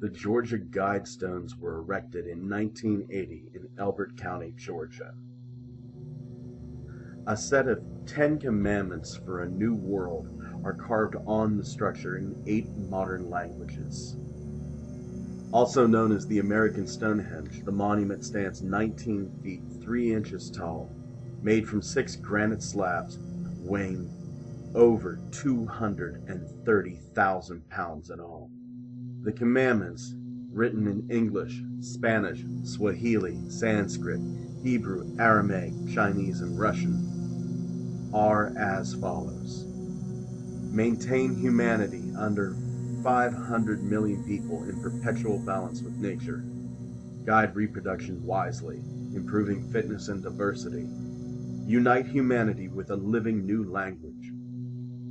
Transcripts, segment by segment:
The Georgia Guidestones were erected in 1980 in Elbert County, Georgia. A set of 10 commandments for a new world are carved on the structure in 8 modern languages. Also known as the American Stonehenge, the monument stands 19 feet 3 inches tall, made from 6 granite slabs weighing over 230,000 pounds in all. The commandments, written in English, Spanish, Swahili, Sanskrit, Hebrew, Aramaic, Chinese, and Russian, are as follows. Maintain humanity under 500 million people in perpetual balance with nature. Guide reproduction wisely, improving fitness and diversity. Unite humanity with a living new language.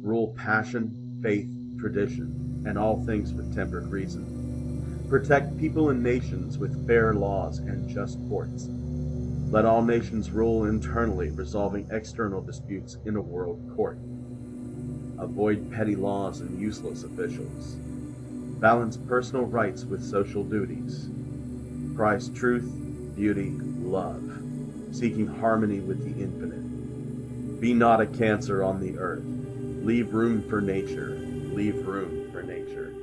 Rule passion, faith, tradition, and all things with tempered reason. Protect people and nations with fair laws and just courts. Let all nations rule internally, resolving external disputes in a world court. Avoid petty laws and useless officials. Balance personal rights with social duties. Prize truth, beauty, love, seeking harmony with the infinite. Be not a cancer on the earth. Leave room for nature. Leave room for nature.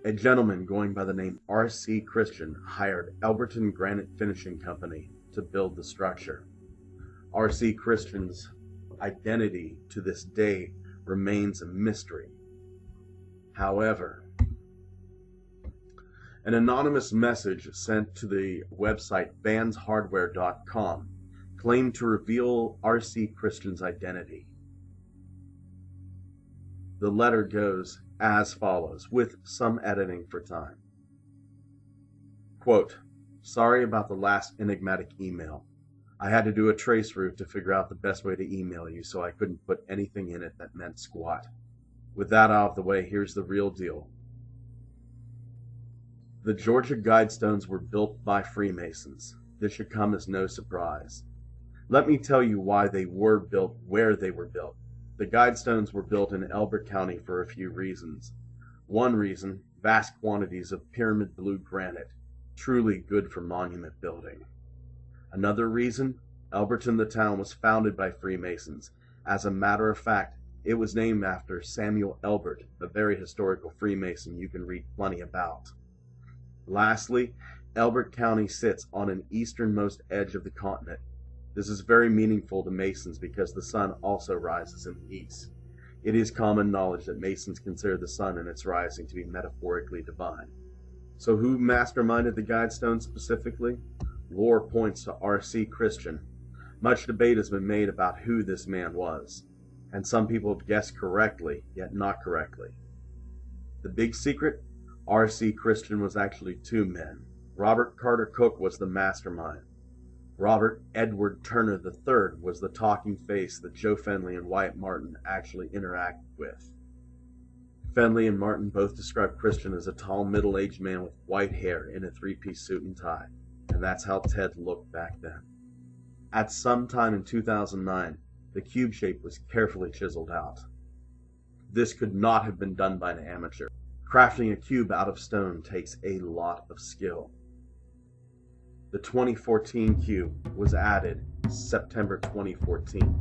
A gentleman going by the name R.C. Christian hired Elberton Granite Finishing Company to build the structure. R.C. Christian's identity to this day remains a mystery. However, an anonymous message sent to the website vanshardware.com claimed to reveal R.C. Christian's identity. The letter goes as follows, with some editing for time. Quote, sorry about the last enigmatic email. I had to do a trace route to figure out the best way to email you, so I couldn't put anything in it that meant squat. With that out of the way, here's the real deal. The Georgia Guidestones were built by Freemasons. This should come as no surprise. Let me tell you why they were built where they were built. The Guidestones were built in Elbert County for a few reasons. One reason, vast quantities of pyramid blue granite, truly good for monument building. Another reason, Elberton the town was founded by Freemasons. As a matter of fact, it was named after Samuel Elbert, a very historical Freemason you can read plenty about. Lastly, Elbert County sits on an easternmost edge of the continent. This is very meaningful to Masons because the sun also rises in the east. It is common knowledge that Masons consider the sun and its rising to be metaphorically divine. So who masterminded the Guidestones specifically? Lore points to R.C. Christian. Much debate has been made about who this man was, and some people have guessed correctly, yet not correctly. The big secret? R.C. Christian was actually 2 men. Robert Carter Cook was the mastermind. Robert Edward Turner III was the talking face that Joe Fenley and Wyatt Martin actually interacted with. Fenley and Martin both described Christian as a tall, middle-aged man with white hair in a 3-piece suit and tie, and that's how Ted looked back then. At some time in 2009, the cube shape was carefully chiseled out. This could not have been done by an amateur. Crafting a cube out of stone takes a lot of skill. The 2014 cube was added September 2014.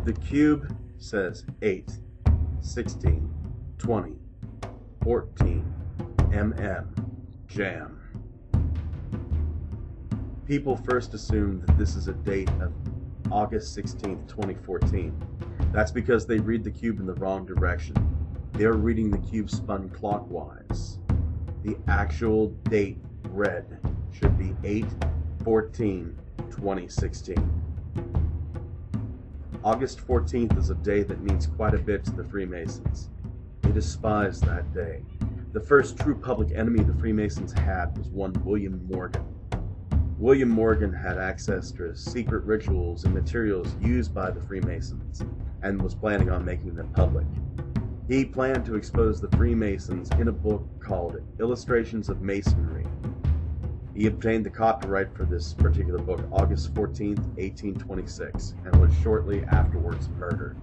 The cube says 8, 16, 20, 14, jam. People first assume that this is a date of August 16th, 2014. That's because they read the cube in the wrong direction. They are reading the cube spun clockwise. The actual date read should be 8/14/2016. August 14th is a day that means quite a bit to the Freemasons. They despise that day. The first true public enemy the Freemasons had was one William Morgan. William Morgan had access to secret rituals and materials used by the Freemasons and was planning on making them public. He planned to expose the Freemasons in a book called Illustrations of Masonry. He obtained the copyright for this particular book August 14th, 1826, and was shortly afterwards murdered.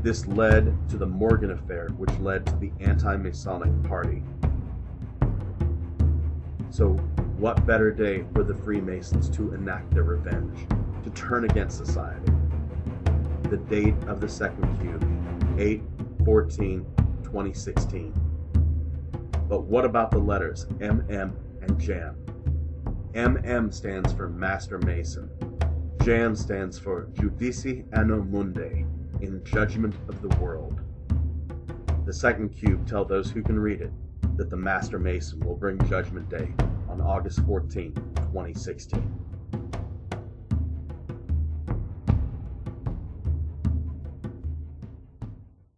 This led to the Morgan Affair, which led to the anti-Masonic Party. So what better day for the Freemasons to enact their revenge, to turn against society? The date of the second cube, 8/14/2016. But what about the letters MM and JAM? MM stands for Master Mason. JAM stands for Judici Anno Mundi, in Judgment of the World. The second cube tells those who can read it that the Master Mason will bring Judgment Day on August 14, 2016.